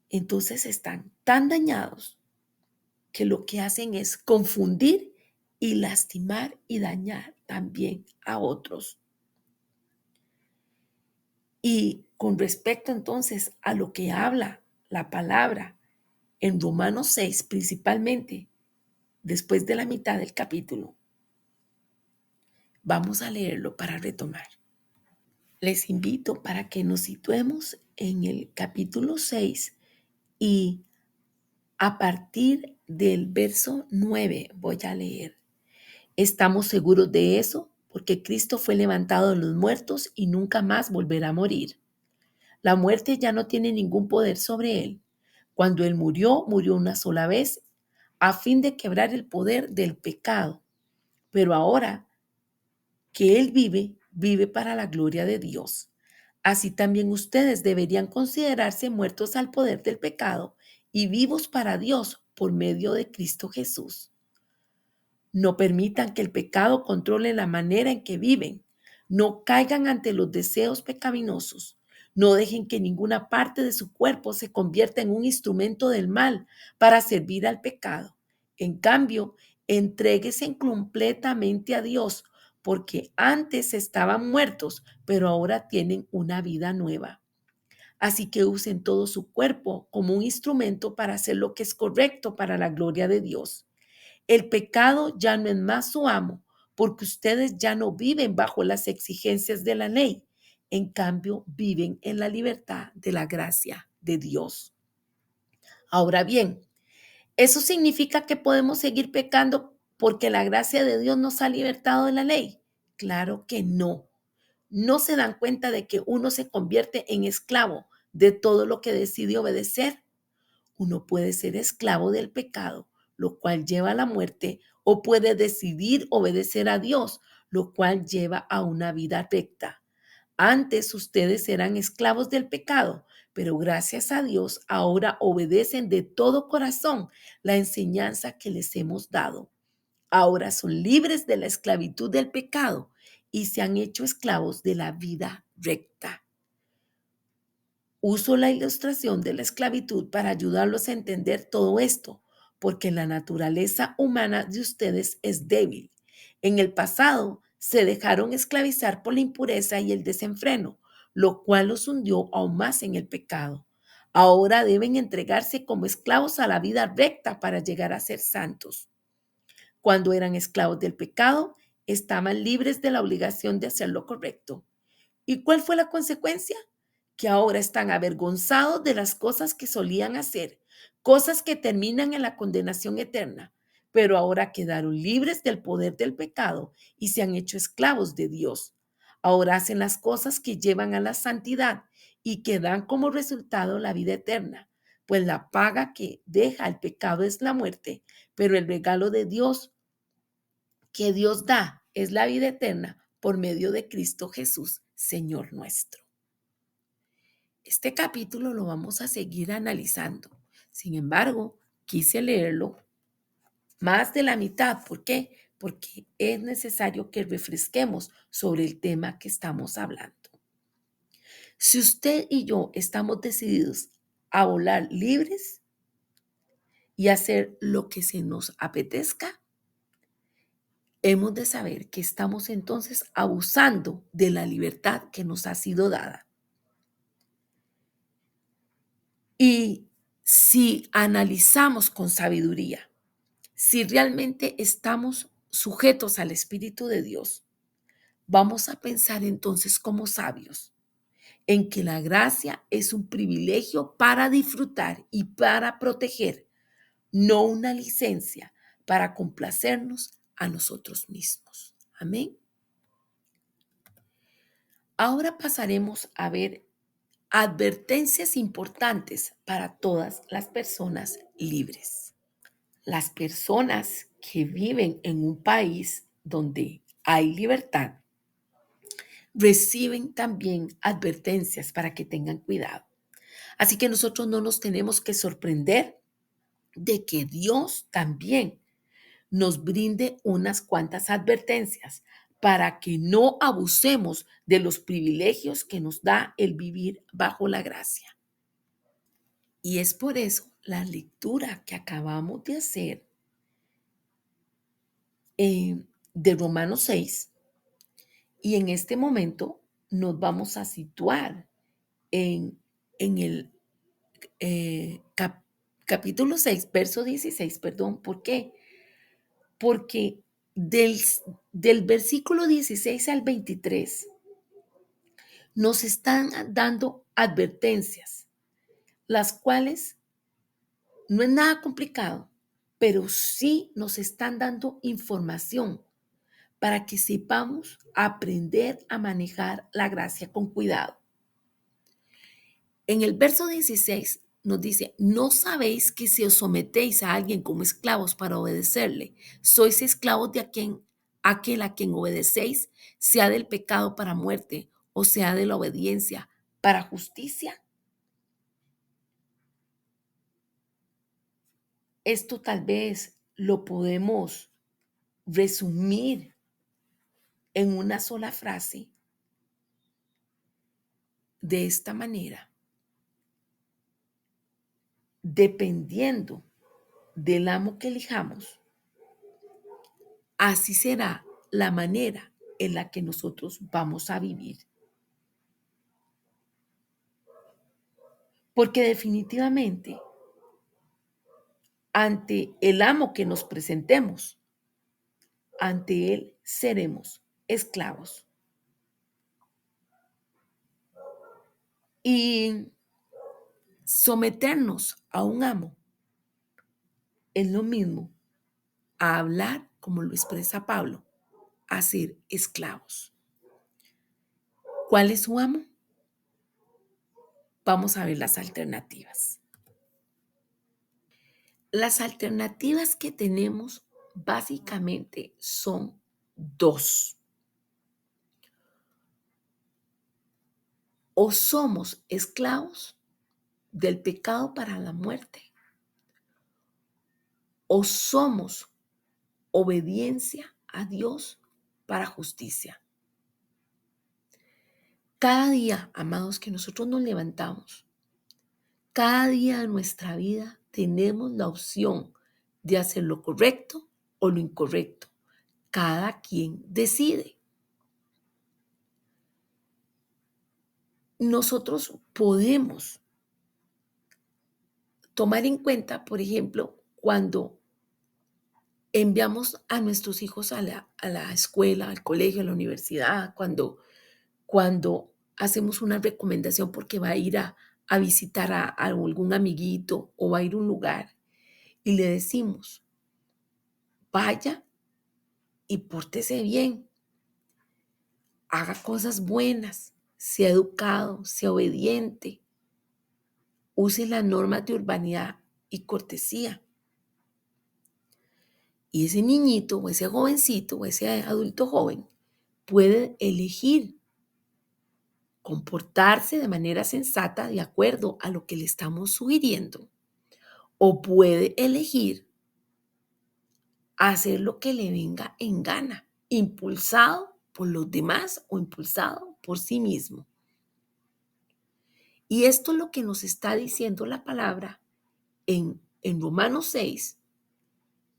Entonces están tan dañados que lo que hacen es confundir y lastimar y dañar también a otros. Y con respecto entonces a lo que habla la palabra en Romanos 6, principalmente después de la mitad del capítulo, vamos a leerlo para retomar. Les invito para que nos situemos en el capítulo 6 y a partir del verso 9 voy a leer. Estamos seguros de eso porque Cristo fue levantado de los muertos y nunca más volverá a morir. La muerte ya no tiene ningún poder sobre él. Cuando él murió, murió una sola vez a fin de quebrar el poder del pecado. Pero ahora que él vive, vive para la gloria de Dios. Así también ustedes deberían considerarse muertos al poder del pecado y vivos para Dios por medio de Cristo Jesús. No permitan que el pecado controle la manera en que viven. No caigan ante los deseos pecaminosos. No dejen que ninguna parte de su cuerpo se convierta en un instrumento del mal para servir al pecado. En cambio, entréguese completamente a Dios, porque antes estaban muertos, pero ahora tienen una vida nueva. Así que usen todo su cuerpo como un instrumento para hacer lo que es correcto para la gloria de Dios. El pecado ya no es más su amo, porque ustedes ya no viven bajo las exigencias de la ley. En cambio, viven en la libertad de la gracia de Dios. Ahora bien, ¿eso significa que podemos seguir pecando porque la gracia de Dios nos ha libertado de la ley? Claro que no. No se dan cuenta de que uno se convierte en esclavo de todo lo que decide obedecer. Uno puede ser esclavo del pecado, lo cual lleva a la muerte, o puede decidir obedecer a Dios, lo cual lleva a una vida recta. Antes ustedes eran esclavos del pecado, pero gracias a Dios ahora obedecen de todo corazón la enseñanza que les hemos dado. Ahora son libres de la esclavitud del pecado y se han hecho esclavos de la vida recta. Uso la ilustración de la esclavitud para ayudarlos a entender todo esto, porque la naturaleza humana de ustedes es débil. En el pasado se dejaron esclavizar por la impureza y el desenfreno, lo cual los hundió aún más en el pecado. Ahora deben entregarse como esclavos a la vida recta para llegar a ser santos. Cuando eran esclavos del pecado, estaban libres de la obligación de hacer lo correcto. ¿Y cuál fue la consecuencia? Que ahora están avergonzados de las cosas que solían hacer, cosas que terminan en la condenación eterna, pero ahora quedaron libres del poder del pecado y se han hecho esclavos de Dios. Ahora hacen las cosas que llevan a la santidad y que dan como resultado la vida eterna, pues la paga que deja el pecado es la muerte, pero el regalo de Dios que Dios da es la vida eterna por medio de Cristo Jesús, Señor nuestro. Este capítulo lo vamos a seguir analizando. Sin embargo, quise leerlo más de la mitad. ¿Por qué? Porque es necesario que refresquemos sobre el tema que estamos hablando. Si usted y yo estamos decididos a volar libres y hacer lo que se nos apetezca, hemos de saber que estamos entonces abusando de la libertad que nos ha sido dada. Y si analizamos con sabiduría, si realmente estamos sujetos al Espíritu de Dios, vamos a pensar entonces como sabios en que la gracia es un privilegio para disfrutar y para proteger, no una licencia para complacernos a nosotros mismos. Amén. Ahora pasaremos a ver advertencias importantes para todas las personas libres. Las personas que viven en un país donde hay libertad reciben también advertencias para que tengan cuidado. Así que nosotros no nos tenemos que sorprender de que Dios también nos brinde unas cuantas advertencias para que no abusemos de los privilegios que nos da el vivir bajo la gracia. Y es por eso la lectura que acabamos de hacer de Romanos 6, y en este momento nos vamos a situar en, en el capítulo 6, verso 16, perdón. ¿Por qué? Porque del versículo 16 al 23 nos están dando advertencias, las cuales no es nada complicado, pero sí nos están dando información para que sepamos aprender a manejar la gracia con cuidado. En el verso 16 nos dice, ¿no sabéis que si os sometéis a alguien como esclavos para obedecerle, sois esclavos de aquel a quien obedecéis, sea del pecado para muerte o sea de la obediencia para justicia? Esto tal vez lo podemos resumir en una sola frase de esta manera, dependiendo del amo que elijamos, así será la manera en la que nosotros vamos a vivir. Porque definitivamente, ante el amo que nos presentemos, ante él seremos esclavos. Y someternos a un amo es lo mismo a hablar, como lo expresa Pablo, a ser esclavos. ¿Cuál es su amo? Vamos a ver las alternativas. Las alternativas que tenemos básicamente son dos. O somos esclavos del pecado para la muerte, o somos obediencia a Dios para justicia. Cada día, amados, que nosotros nos levantamos, cada día de nuestra vida tenemos la opción de hacer lo correcto o lo incorrecto. Cada quien decide. Nosotros podemos tomar en cuenta, por ejemplo, cuando enviamos a nuestros hijos a la escuela, al colegio, a la universidad, cuando hacemos una recomendación porque va a ir a visitar a algún amiguito o va a ir a un lugar y le decimos, vaya y pórtese bien, haga cosas buenas, sea educado, sea obediente, use las normas de urbanidad y cortesía. Y ese niñito o ese jovencito o ese adulto joven puede elegir comportarse de manera sensata de acuerdo a lo que le estamos sugiriendo, o puede elegir hacer lo que le venga en gana, impulsado por los demás o impulsado por sí mismo. Y esto es lo que nos está diciendo la palabra en Romanos 6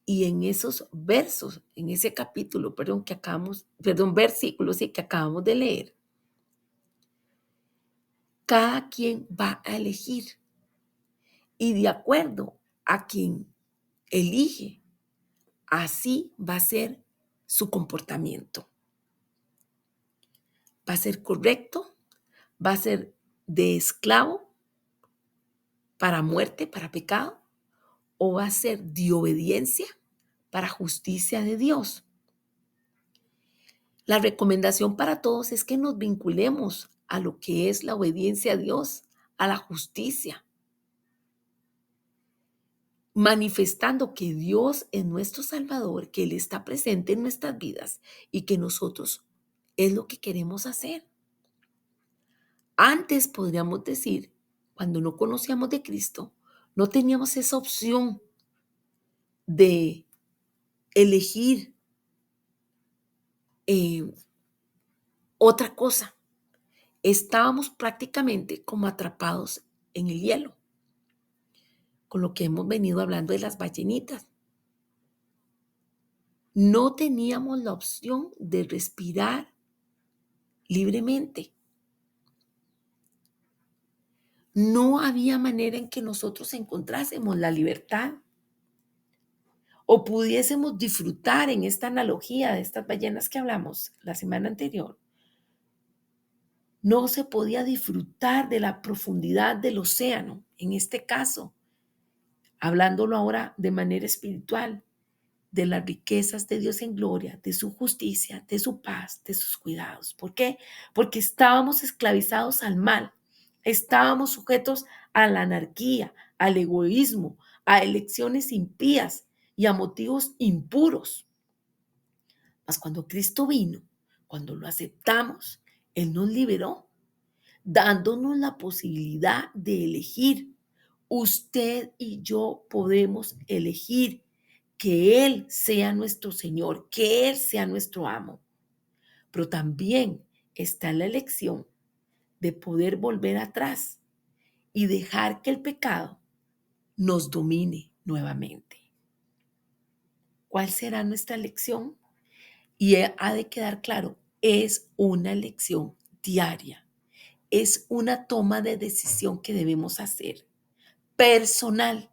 y en esos versos, en ese capítulo, versículos que acabamos de leer. Cada quien va a elegir y de acuerdo a quien elige, así va a ser su comportamiento. Va a ser correcto, va a ser de esclavo para muerte, para pecado, o va a ser de obediencia para justicia de Dios. La recomendación para todos es que nos vinculemos a lo que es la obediencia a Dios, a la justicia, manifestando que Dios es nuestro Salvador, que Él está presente en nuestras vidas y que nosotros es lo que queremos hacer. Antes podríamos decir, cuando no conocíamos de Cristo, no teníamos esa opción de elegir otra cosa. Estábamos prácticamente como atrapados en el hielo, con lo que hemos venido hablando de las ballenitas. No teníamos la opción de respirar libremente. No había manera en que nosotros encontrásemos la libertad o pudiésemos disfrutar en esta analogía de estas ballenas que hablamos la semana anterior. No se podía disfrutar de la profundidad del océano, en este caso, hablándolo ahora de manera espiritual, de las riquezas de Dios en gloria, de su justicia, de su paz, de sus cuidados. ¿Por qué? Porque estábamos esclavizados al mal, estábamos sujetos a la anarquía, al egoísmo, a elecciones impías y a motivos impuros. Mas cuando Cristo vino, cuando lo aceptamos, Él nos liberó, dándonos la posibilidad de elegir. Usted y yo podemos elegir que Él sea nuestro Señor, que Él sea nuestro amo. Pero también está la elección de poder volver atrás y dejar que el pecado nos domine nuevamente. ¿Cuál será nuestra lección? Y ha de quedar claro, es una lección diaria, es una toma de decisión que debemos hacer, personal.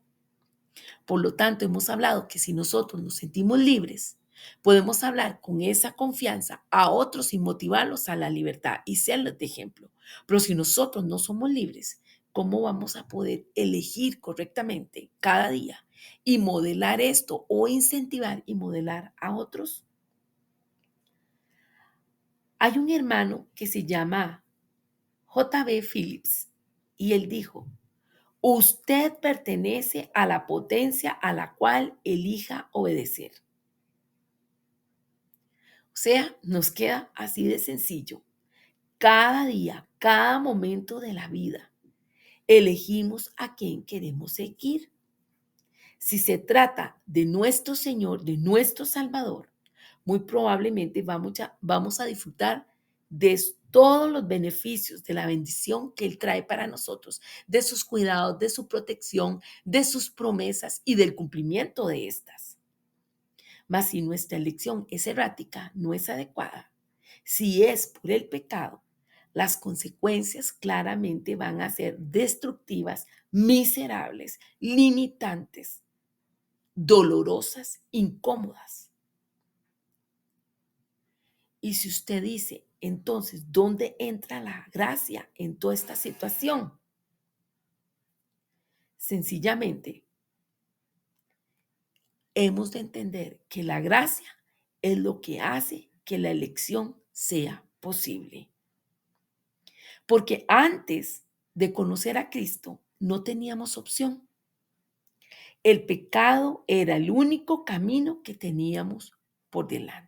Por lo tanto, hemos hablado que si nosotros nos sentimos libres, podemos hablar con esa confianza a otros y motivarlos a la libertad y serles de ejemplo. Pero si nosotros no somos libres, ¿cómo vamos a poder elegir correctamente cada día y modelar esto o incentivar y modelar a otros? Hay un hermano que se llama J.B. Phillips y él dijo, usted pertenece a la potencia a la cual elija obedecer. O sea, nos queda así de sencillo. Cada día, cada momento de la vida, elegimos a quién queremos seguir. Si se trata de nuestro Señor, de nuestro Salvador, muy probablemente vamos a disfrutar de todos los beneficios, de la bendición que Él trae para nosotros, de sus cuidados, de su protección, de sus promesas y del cumplimiento de estas. Mas si nuestra elección es errática, no es adecuada, si es por el pecado, las consecuencias claramente van a ser destructivas, miserables, limitantes, dolorosas, incómodas. Y si usted dice, entonces, ¿dónde entra la gracia en toda esta situación? Sencillamente, hemos de entender que la gracia es lo que hace que la elección sea posible. Porque antes de conocer a Cristo, no teníamos opción. El pecado era el único camino que teníamos por delante.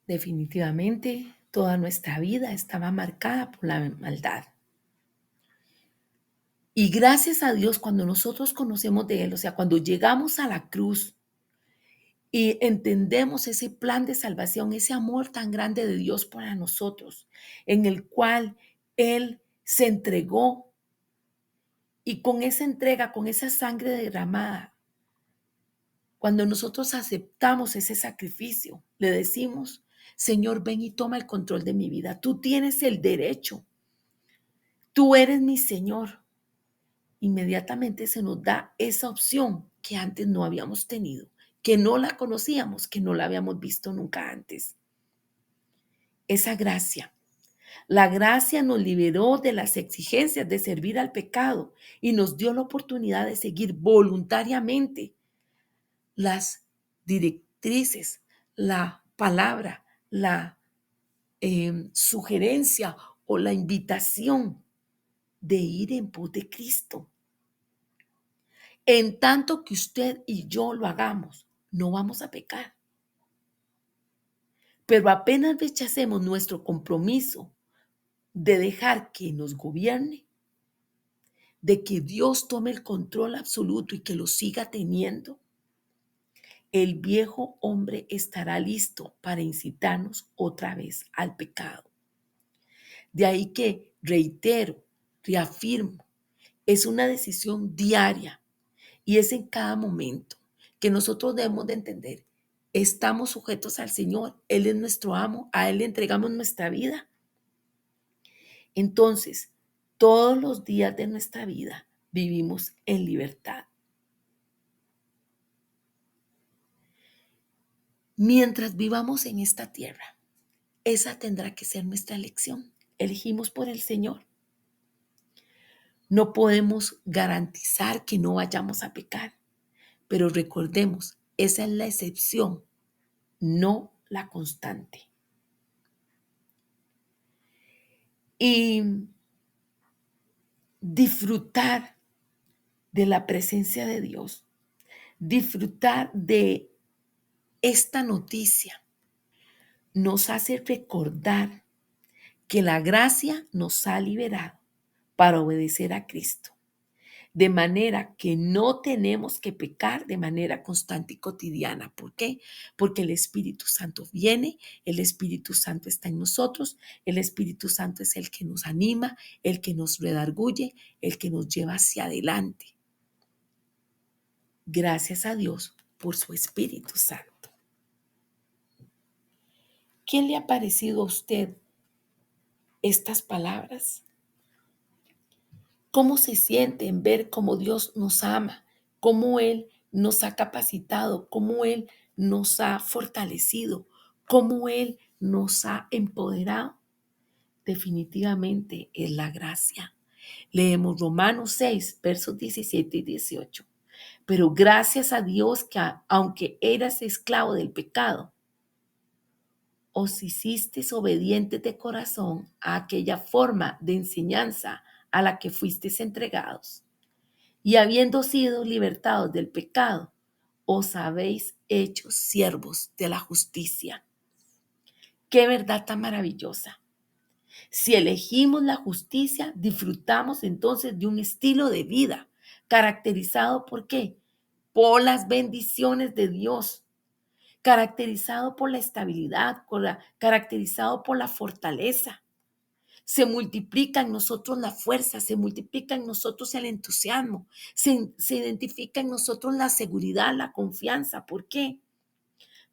Definitivamente, toda nuestra vida estaba marcada por la maldad. Y gracias a Dios, cuando nosotros conocemos de Él, o sea, cuando llegamos a la cruz y entendemos ese plan de salvación, ese amor tan grande de Dios para nosotros, en el cual Él se entregó y con esa entrega, con esa sangre derramada, cuando nosotros aceptamos ese sacrificio, le decimos, Señor, ven y toma el control de mi vida. Tú tienes el derecho. Tú eres mi Señor. Inmediatamente se nos da esa opción que antes no habíamos tenido, que no la conocíamos, que no la habíamos visto nunca antes. Esa gracia. La gracia nos liberó de las exigencias de servir al pecado y nos dio la oportunidad de seguir voluntariamente las directrices, la palabra, la sugerencia o la invitación de ir en pos de Cristo. En tanto que usted y yo lo hagamos, no vamos a pecar. Pero apenas rechacemos nuestro compromiso de dejar que nos gobierne, de que Dios tome el control absoluto y que lo siga teniendo, el viejo hombre estará listo para incitarnos otra vez al pecado. De ahí que, reitero, reafirmo, es una decisión diaria y es en cada momento que nosotros debemos de entender. Estamos sujetos al Señor, Él es nuestro amo, a Él le entregamos nuestra vida. Entonces, todos los días de nuestra vida vivimos en libertad. Mientras vivamos en esta tierra, esa tendrá que ser nuestra elección. Elegimos por el Señor. No podemos garantizar que no vayamos a pecar, pero recordemos, esa es la excepción, no la constante. Y disfrutar de la presencia de Dios, disfrutar de esta noticia, nos hace recordar que la gracia nos ha liberado para obedecer a Cristo. De manera que no tenemos que pecar de manera constante y cotidiana. ¿Por qué? Porque el Espíritu Santo viene, el Espíritu Santo está en nosotros, el Espíritu Santo es el que nos anima, el que nos redarguye, el que nos lleva hacia adelante. Gracias a Dios por su Espíritu Santo. ¿Qué le ha parecido a usted estas palabras? ¿Cómo se siente en ver cómo Dios nos ama, cómo Él nos ha capacitado, cómo Él nos ha fortalecido, cómo Él nos ha empoderado? Definitivamente es la gracia. Leemos Romanos 6, versos 17 y 18. Pero gracias a Dios que aunque eras esclavo del pecado, os hicisteis obedientes de corazón a aquella forma de enseñanza a la que fuisteis entregados. Y habiendo sido libertados del pecado, os habéis hecho siervos de la justicia. Qué verdad tan maravillosa. Si elegimos la justicia, disfrutamos entonces de un estilo de vida caracterizado ¿por qué? Por las bendiciones de Dios, caracterizado por la estabilidad, caracterizado por la fortaleza. Se multiplica en nosotros la fuerza, se multiplica en nosotros el entusiasmo, se identifica en nosotros la seguridad, la confianza. ¿Por qué?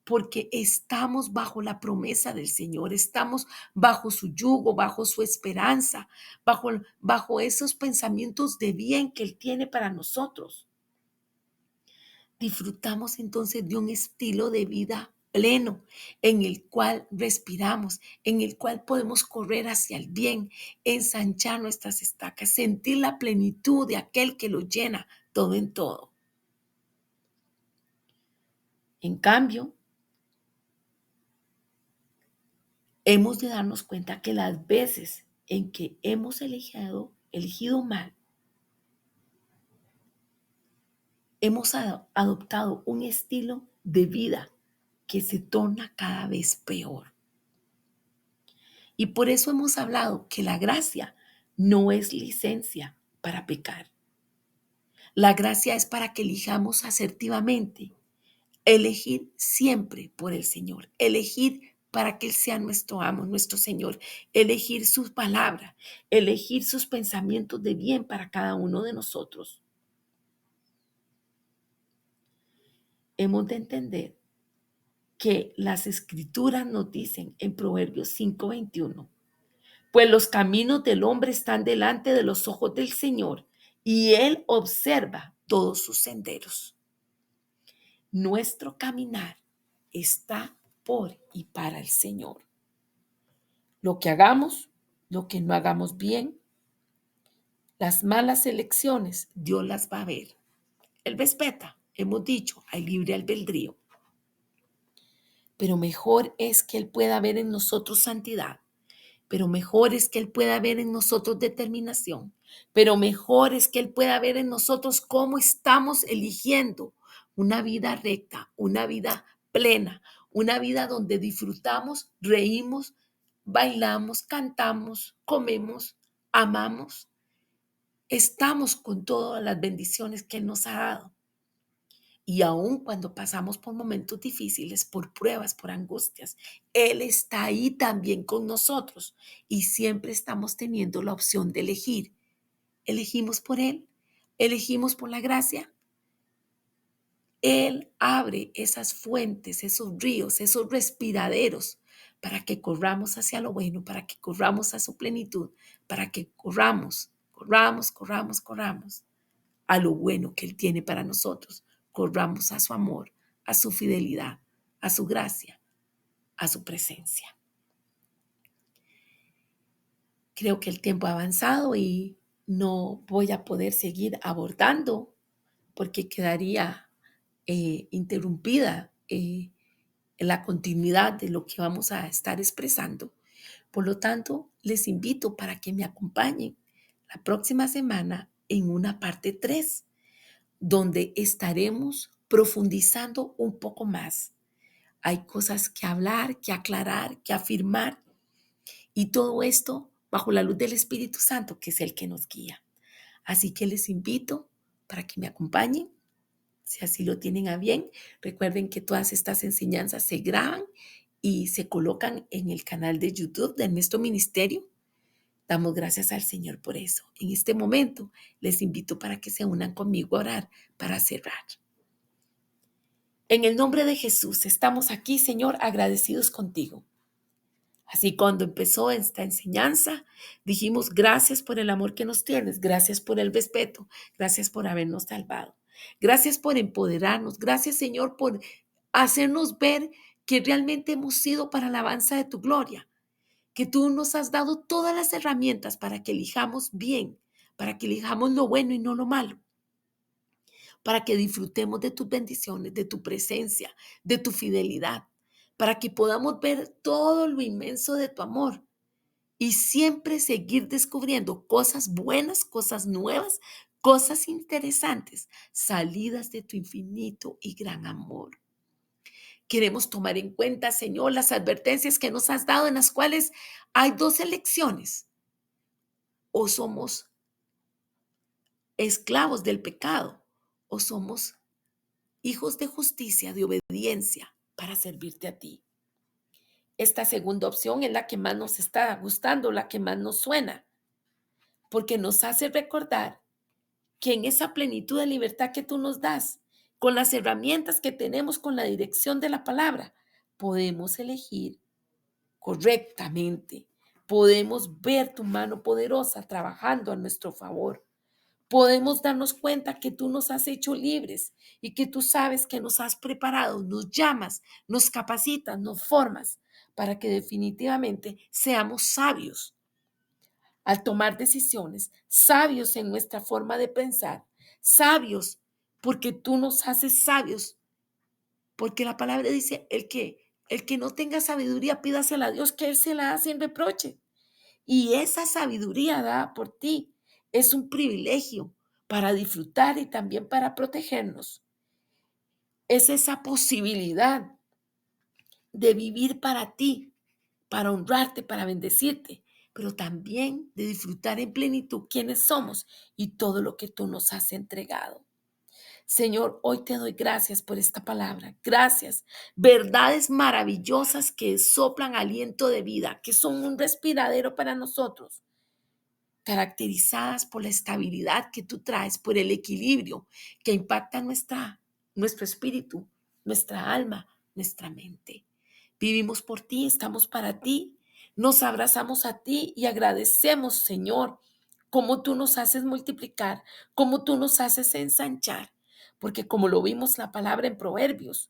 Porque estamos bajo la promesa del Señor, estamos bajo su yugo, bajo su esperanza, bajo esos pensamientos de bien que Él tiene para nosotros. Disfrutamos entonces de un estilo de vida pleno en el cual respiramos, en el cual podemos correr hacia el bien, ensanchar nuestras estacas, sentir la plenitud de aquel que lo llena todo en todo. En cambio, hemos de darnos cuenta que las veces en que hemos elegido mal, hemos adoptado un estilo de vida que se torna cada vez peor. Y por eso hemos hablado que la gracia no es licencia para pecar. La gracia es para que elijamos asertivamente, elegir siempre por el Señor, elegir para que Él sea nuestro amo, nuestro Señor, elegir su palabra, elegir sus pensamientos de bien para cada uno de nosotros. Hemos de entender que las Escrituras nos dicen en Proverbios 5:21, pues los caminos del hombre están delante de los ojos del Señor y Él observa todos sus senderos. Nuestro caminar está por y para el Señor. Lo que hagamos, lo que no hagamos bien, las malas elecciones, Dios las va a ver. Él respeta, hemos dicho, hay libre albedrío. Pero mejor es que Él pueda ver en nosotros santidad. Pero mejor es que Él pueda ver en nosotros determinación. Pero mejor es que Él pueda ver en nosotros cómo estamos eligiendo una vida recta, una vida plena, una vida donde disfrutamos, reímos, bailamos, cantamos, comemos, amamos. Estamos con todas las bendiciones que Él nos ha dado. Y aun cuando pasamos por momentos difíciles, por pruebas, por angustias, Él está ahí también con nosotros y siempre estamos teniendo la opción de elegir. Elegimos por Él, elegimos por la gracia. Él abre esas fuentes, esos ríos, esos respiraderos para que corramos hacia lo bueno, para que corramos a su plenitud, para que corramos a lo bueno que Él tiene para nosotros. Corramos a su amor, a su fidelidad, a su gracia, a su presencia. Creo que el tiempo ha avanzado y no voy a poder seguir abordando porque quedaría interrumpida la continuidad de lo que vamos a estar expresando. Por lo tanto, les invito para que me acompañen la próxima semana en una parte 3, donde estaremos profundizando un poco más. Hay cosas que hablar, que aclarar, que afirmar, y todo esto bajo la luz del Espíritu Santo, que es el que nos guía. Así que les invito para que me acompañen, si así lo tienen a bien. Recuerden que todas estas enseñanzas se graban y se colocan en el canal de YouTube de nuestro ministerio. Damos gracias al Señor por eso. En este momento les invito para que se unan conmigo a orar para cerrar. En el nombre de Jesús estamos aquí, Señor, agradecidos contigo. Así cuando empezó esta enseñanza, dijimos gracias por el amor que nos tienes, gracias por el respeto, gracias por habernos salvado, gracias por empoderarnos, gracias Señor por hacernos ver que realmente hemos sido para la alabanza de tu gloria, que tú nos has dado todas las herramientas para que elijamos bien, para que elijamos lo bueno y no lo malo, para que disfrutemos de tus bendiciones, de tu presencia, de tu fidelidad, para que podamos ver todo lo inmenso de tu amor y siempre seguir descubriendo cosas buenas, cosas nuevas, cosas interesantes, salidas de tu infinito y gran amor. Queremos tomar en cuenta, Señor, las advertencias que nos has dado, en las cuales hay dos elecciones: o somos esclavos del pecado o somos hijos de justicia, de obediencia, para servirte a ti. Esta segunda opción es la que más nos está gustando, la que más nos suena, porque nos hace recordar que en esa plenitud de libertad que tú nos das, con las herramientas que tenemos, con la dirección de la palabra, podemos elegir correctamente. Podemos ver tu mano poderosa trabajando a nuestro favor. Podemos darnos cuenta que tú nos has hecho libres y que tú sabes que nos has preparado, nos llamas, nos capacitas, nos formas para que definitivamente seamos sabios al tomar decisiones, sabios en nuestra forma de pensar, sabios porque tú nos haces sabios, porque la palabra dice, el que no tenga sabiduría, pídasela a Dios, que Él se la hace sin reproche. Y esa sabiduría dada por ti es un privilegio para disfrutar y también para protegernos. Es esa posibilidad de vivir para ti, para honrarte, para bendecirte, pero también de disfrutar en plenitud quiénes somos y todo lo que tú nos has entregado. Señor, hoy te doy gracias por esta palabra. Gracias. Verdades maravillosas que soplan aliento de vida, que son un respiradero para nosotros, caracterizadas por la estabilidad que tú traes, por el equilibrio que impacta nuestro espíritu, nuestra alma, nuestra mente. Vivimos por ti, estamos para ti, nos abrazamos a ti y agradecemos, Señor, cómo tú nos haces multiplicar, cómo tú nos haces ensanchar, porque como lo vimos la palabra en Proverbios,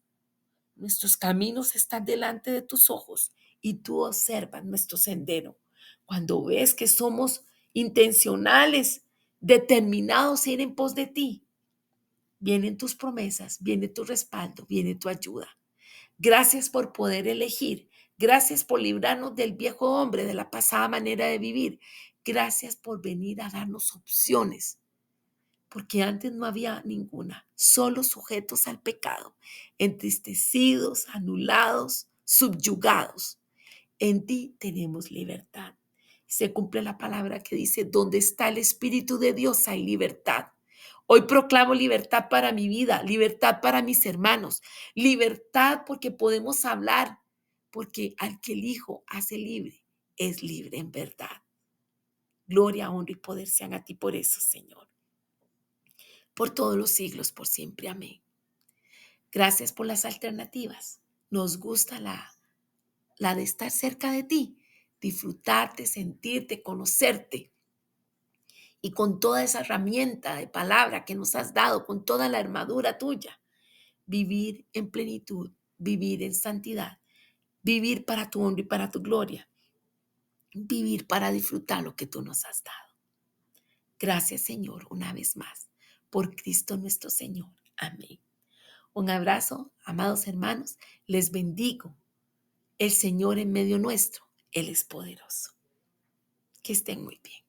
nuestros caminos están delante de tus ojos y tú observas nuestro sendero. Cuando ves que somos intencionales, determinados a ir en pos de ti, vienen tus promesas, viene tu respaldo, viene tu ayuda. Gracias por poder elegir. Gracias por librarnos del viejo hombre, de la pasada manera de vivir. Gracias por venir a darnos opciones, porque antes no había ninguna, solo sujetos al pecado, entristecidos, anulados, subyugados. En ti tenemos libertad. Se cumple la palabra que dice, donde está el Espíritu de Dios hay libertad. Hoy proclamo libertad para mi vida, libertad para mis hermanos, libertad porque podemos hablar, porque al que el Hijo hace libre, es libre en verdad. Gloria, honra y poder sean a ti por eso, Señor. Por todos los siglos, por siempre. Amén. Gracias por las alternativas. Nos gusta la de estar cerca de ti, disfrutarte, sentirte, conocerte. Y con toda esa herramienta de palabra que nos has dado, con toda la armadura tuya, vivir en plenitud, vivir en santidad, vivir para tu honra y para tu gloria, vivir para disfrutar lo que tú nos has dado. Gracias, Señor, una vez más, por Cristo nuestro Señor. Amén. Un abrazo, amados hermanos, les bendigo. El Señor en medio nuestro, Él es poderoso. Que estén muy bien.